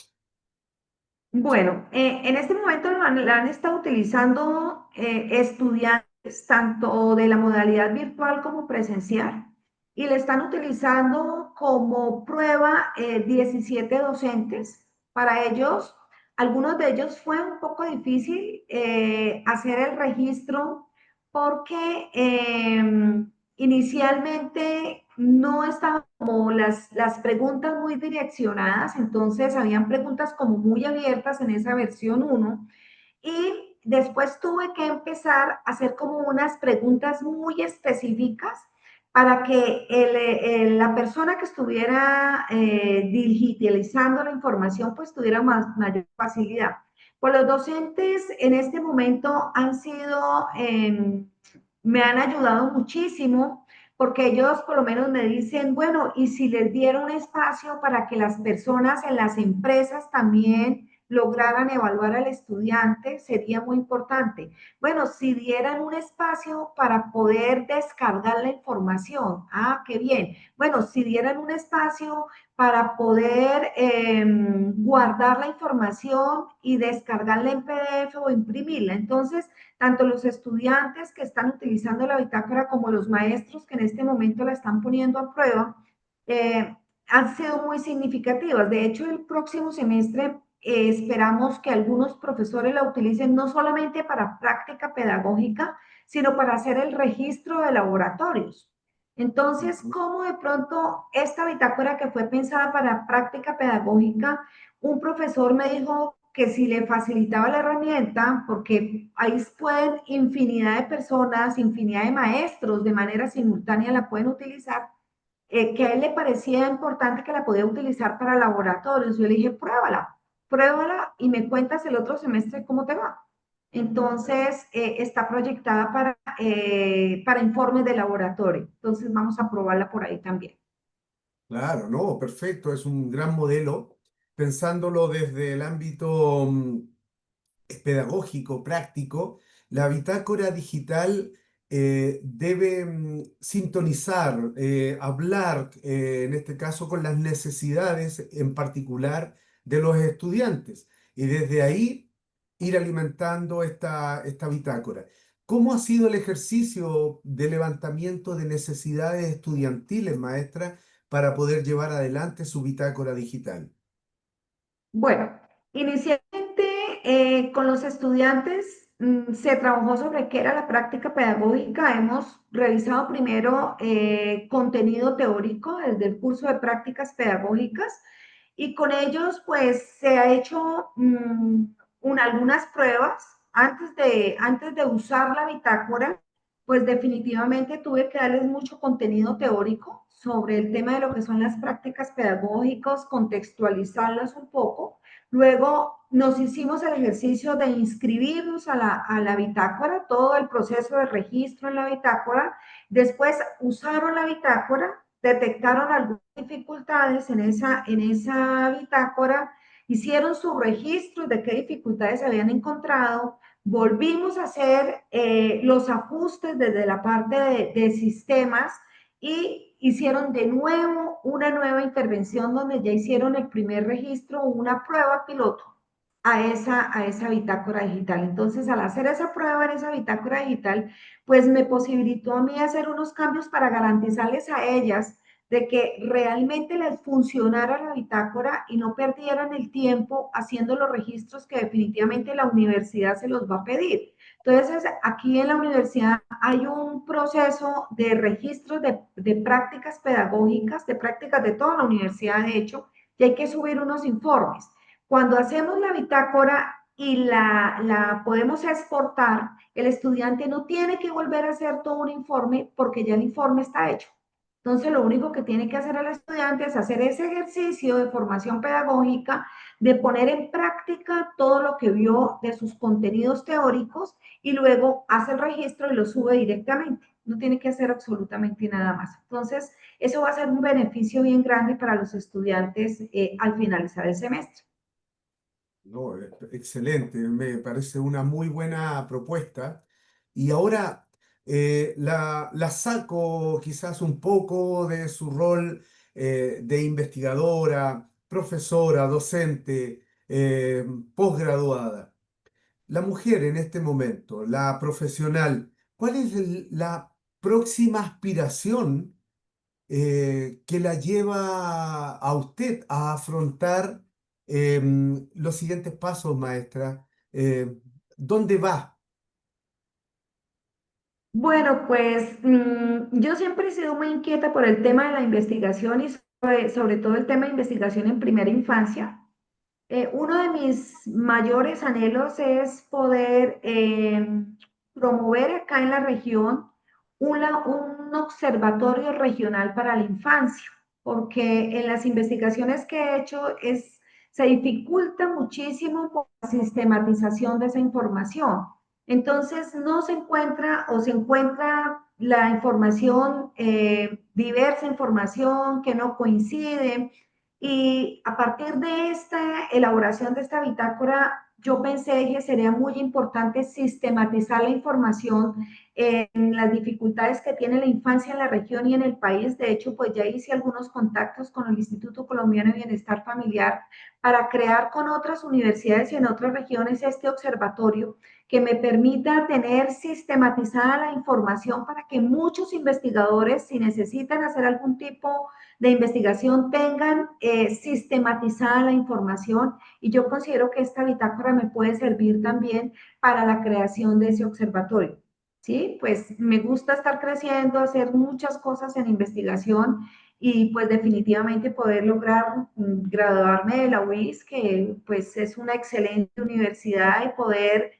Bueno, en este momento la han estado utilizando estudiantes tanto de la modalidad virtual como presencial y le están utilizando como prueba 17 docentes. Para ellos, algunos de ellos fue un poco difícil hacer el registro porque inicialmente no estaban como las preguntas muy direccionadas, entonces habían preguntas como muy abiertas en esa versión uno y después tuve que empezar a hacer como unas preguntas muy específicas para que la persona que estuviera digitalizando la información pues tuviera mayor facilidad. Pues los docentes en este momento han sido, me han ayudado muchísimo porque ellos por lo menos me dicen, bueno, y si les dieron un espacio para que las personas en las empresas también lograran evaluar al estudiante, sería muy importante. Bueno, si dieran un espacio para poder descargar la información, ah, qué bien. Bueno, si dieran un espacio para poder guardar la información y descargarla en PDF o imprimirla. Entonces, tanto los estudiantes que están utilizando la bitácora como los maestros que en este momento la están poniendo a prueba, han sido muy significativas. De hecho, el próximo semestre esperamos que algunos profesores la utilicen no solamente para práctica pedagógica, sino para hacer el registro de laboratorios. Entonces, ¿cómo de pronto esta bitácora que fue pensada para práctica pedagógica, un profesor me dijo que si le facilitaba la herramienta, porque ahí pueden infinidad de personas, infinidad de maestros de manera simultánea la pueden utilizar, que a él le parecía importante que la podía utilizar para laboratorios. Yo le dije, pruébala, pruébala y me cuentas el otro semestre cómo te va. Entonces, está proyectada para informes de laboratorio. Entonces, vamos a probarla por ahí también.
Claro, no, perfecto, es un gran modelo, pensándolo desde el ámbito pedagógico, práctico. La bitácora digital debe sintonizar, hablar, en este caso, con las necesidades en particular de los estudiantes y desde ahí ir alimentando esta bitácora. ¿Cómo ha sido el ejercicio de levantamiento de necesidades estudiantiles, maestra, para poder llevar adelante su bitácora digital?
Bueno, inicialmente con los estudiantes se trabajó sobre qué era la práctica pedagógica. Hemos revisado primero contenido teórico desde el curso de prácticas pedagógicas y con ellos pues se ha hecho algunas pruebas antes de usar la bitácora, pues definitivamente tuve que darles mucho contenido teórico sobre el tema de lo que son las prácticas pedagógicas, contextualizarlas un poco. Luego nos hicimos el ejercicio de inscribirnos a la bitácora, todo el proceso de registro en la bitácora. Después usaron la bitácora, detectaron algunas dificultades en esa bitácora, hicieron su registro de qué dificultades habían encontrado, volvimos a hacer los ajustes desde la parte de sistemas y hicieron de nuevo una nueva intervención donde ya hicieron el primer registro, una prueba piloto. a esa bitácora digital. Entonces, al hacer esa prueba en esa bitácora digital, pues me posibilitó a mí hacer unos cambios para garantizarles a ellas de que realmente les funcionara la bitácora y no perdieran el tiempo haciendo los registros que definitivamente la universidad se los va a pedir. Entonces, aquí en la universidad hay un proceso de registro de prácticas pedagógicas, de prácticas de toda la universidad, de hecho, y hay que subir unos informes. Cuando hacemos la bitácora y la podemos exportar, el estudiante no tiene que volver a hacer todo un informe porque ya el informe está hecho. Entonces, lo único que tiene que hacer el estudiante es hacer ese ejercicio de formación pedagógica, de poner en práctica todo lo que vio de sus contenidos teóricos y luego hace el registro y lo sube directamente. No tiene que hacer absolutamente nada más. Entonces, eso va a ser un beneficio bien grande para los estudiantes al finalizar el semestre.
No, excelente, me parece una muy buena propuesta. Y ahora la saco quizás un poco de su rol de investigadora, profesora, docente, posgraduada. La mujer en este momento, la profesional, ¿cuál es la próxima aspiración que la lleva a usted a afrontar los siguientes pasos, maestra? ¿Dónde va?
Bueno, pues yo siempre he sido muy inquieta por el tema de la investigación y sobre todo el tema de investigación en primera infancia. Uno de mis mayores anhelos es poder promover acá en la región un observatorio regional para la infancia, porque en las investigaciones que he hecho se dificulta muchísimo por la sistematización de esa información. Entonces no se encuentra o se encuentra la información, diversa información que no coincide, y a partir de esta elaboración de esta bitácora, yo pensé que sería muy importante sistematizar la información en las dificultades que tiene la infancia en la región y en el país. De hecho, pues ya hice algunos contactos con el Instituto Colombiano de Bienestar Familiar para crear con otras universidades y en otras regiones este observatorio que me permita tener sistematizada la información para que muchos investigadores, si necesitan hacer algún tipo de investigación, tengan sistematizada la información, y yo considero que esta bitácora me puede servir también para la creación de ese observatorio. ¿Sí? Pues me gusta estar creciendo, hacer muchas cosas en investigación y pues definitivamente poder lograr graduarme de la UIS, que pues es una excelente universidad, y poder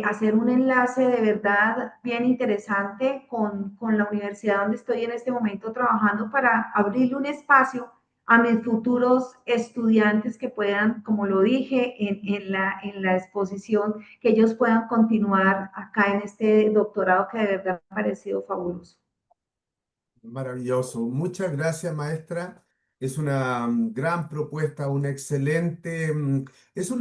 hacer un enlace de verdad bien interesante con la universidad donde estoy en este momento trabajando para abrirle un espacio a mis futuros estudiantes que puedan, como lo dije en la exposición, que ellos puedan continuar acá en este doctorado que de verdad me ha parecido fabuloso.
Maravilloso. Muchas gracias, maestra. Es una gran propuesta, es un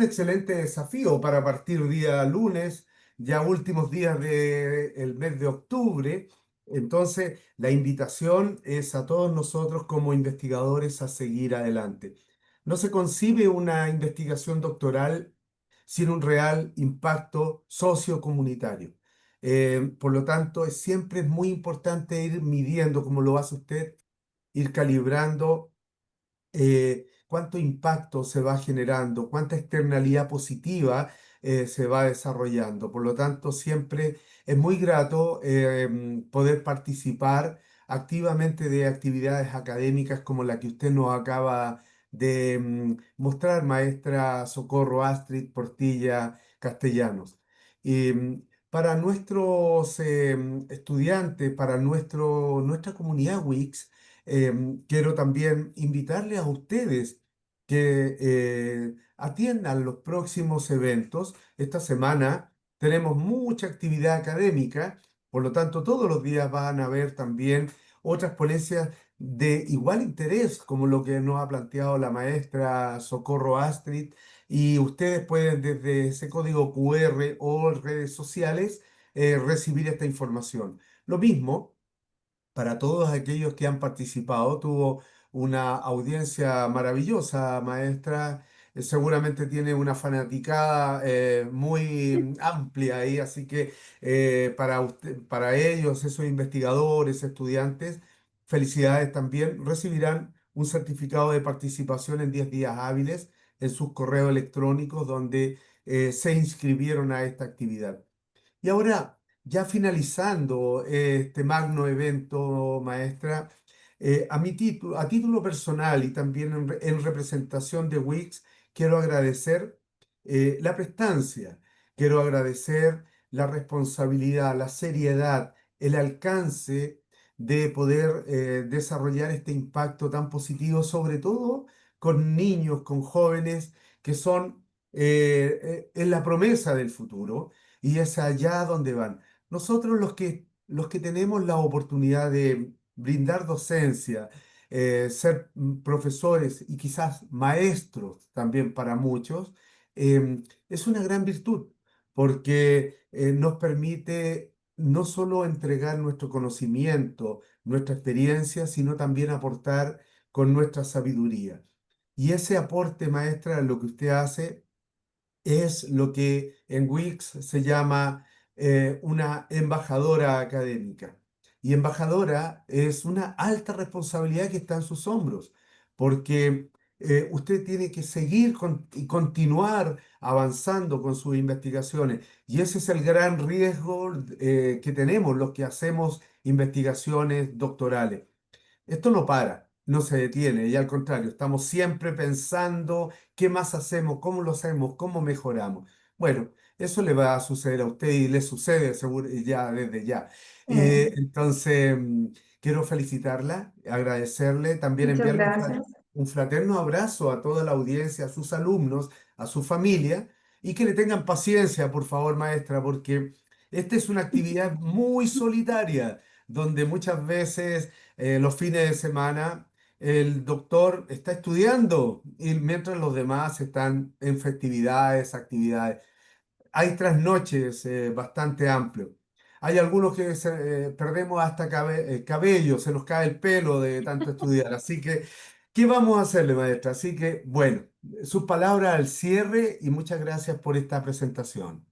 excelente desafío para partir día lunes, ya últimos días del mes de octubre. Entonces, la invitación es a todos nosotros como investigadores a seguir adelante. No se concibe una investigación doctoral sin un real impacto sociocomunitario. Por lo tanto, siempre es muy importante ir midiendo, como lo hace usted, ir calibrando cuánto impacto se va generando, cuánta externalidad positiva se va desarrollando. Por lo tanto, siempre es muy grato poder participar activamente de actividades académicas como la que usted nos acaba de mostrar, maestra Socorro Astrid Portilla Castellanos. Y, para nuestros estudiantes, para nuestra comunidad Wix, quiero también invitarles a ustedes que atiendan los próximos eventos. Esta semana tenemos mucha actividad académica, por lo tanto todos los días van a haber también otras ponencias de igual interés, como lo que nos ha planteado la maestra Socorro Astrid, y ustedes pueden desde ese código QR o redes sociales recibir esta información. Lo mismo para todos aquellos que han participado. Tuvo una audiencia maravillosa, maestra. seguramente tiene una fanaticada muy amplia ahí, así que para ellos, esos investigadores, estudiantes, felicidades también. Recibirán un certificado de participación en 10 días hábiles en sus correos electrónicos donde se inscribieron a esta actividad. Y ahora, ya finalizando este magno evento, maestra, a título personal y también en representación de Wix, quiero agradecer la prestancia, quiero agradecer la responsabilidad, la seriedad, el alcance de poder desarrollar este impacto tan positivo, sobre todo con niños, con jóvenes que son en la promesa del futuro y es allá donde van. Nosotros los que tenemos la oportunidad de brindar docencia, ser profesores y quizás maestros también para muchos, es una gran virtud porque nos permite no solo entregar nuestro conocimiento, nuestra experiencia, sino también aportar con nuestra sabiduría. Y ese aporte, maestra, lo que usted hace es lo que en Wix se llama una embajadora académica. Y embajadora es una alta responsabilidad que está en sus hombros, porque usted tiene que seguir y continuar avanzando con sus investigaciones. Y ese es el gran riesgo que tenemos los que hacemos investigaciones doctorales. Esto no para, no se detiene y al contrario, estamos siempre pensando qué más hacemos, cómo lo hacemos, cómo mejoramos. Bueno, eso le va a suceder a usted y le sucede seguro ya desde ya.
Eh,
Entonces, quiero felicitarla, agradecerle, también
Muchas
enviarle
gracias.
un fraterno abrazo a toda la audiencia, a sus alumnos, a su familia y que le tengan paciencia, por favor, maestra, porque esta es una actividad muy solitaria donde muchas veces los fines de semana, el doctor está estudiando y mientras los demás están en festividades, actividades. Hay trasnoches bastante amplios. Hay algunos que perdemos hasta cabello, se nos cae el pelo de tanto estudiar. Así que, ¿qué vamos a hacerle, maestra? Así que, bueno, sus palabras al cierre y muchas gracias por esta presentación.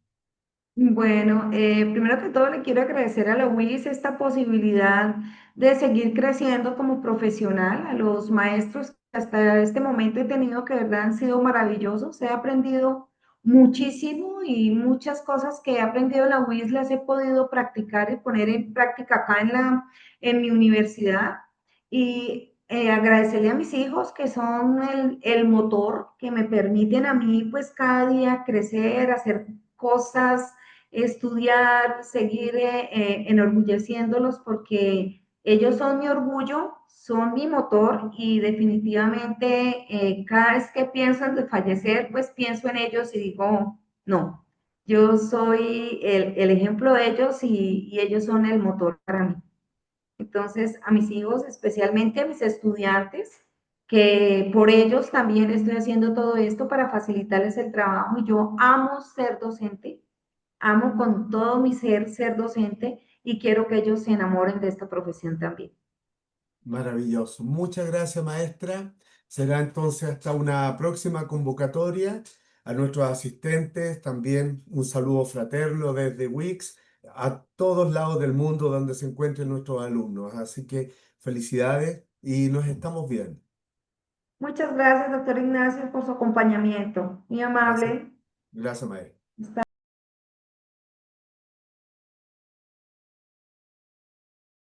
Bueno, primero que todo le quiero agradecer a la UIS esta posibilidad de seguir creciendo como profesional, a los maestros que hasta este momento he tenido que de verdad han sido maravillosos, he aprendido muchísimo y muchas cosas que he aprendido en la UIS las he podido practicar y poner en práctica acá en mi universidad. Y agradecerle a mis hijos que son el motor que me permiten a mí pues cada día crecer, hacer cosas, estudiar, seguir enorgulleciéndolos porque ellos son mi orgullo, son mi motor y definitivamente cada vez que pienso en fallecer, pues pienso en ellos y digo, no, yo soy el ejemplo de ellos y ellos son el motor para mí. Entonces, a mis hijos, especialmente a mis estudiantes, que por ellos también estoy haciendo todo esto para facilitarles el trabajo. Y yo amo ser docente, amo con todo mi ser docente y quiero que ellos se enamoren de esta profesión también.
Maravilloso. Muchas gracias, maestra. Será entonces hasta una próxima convocatoria. A nuestros asistentes también un saludo fraterno desde Wix a todos lados del mundo donde se encuentren nuestros alumnos. Así que felicidades y nos estamos viendo.
Muchas gracias, doctor Ignacio, por su acompañamiento. Muy
Gracias.
amable.
Gracias, maestra.
Hasta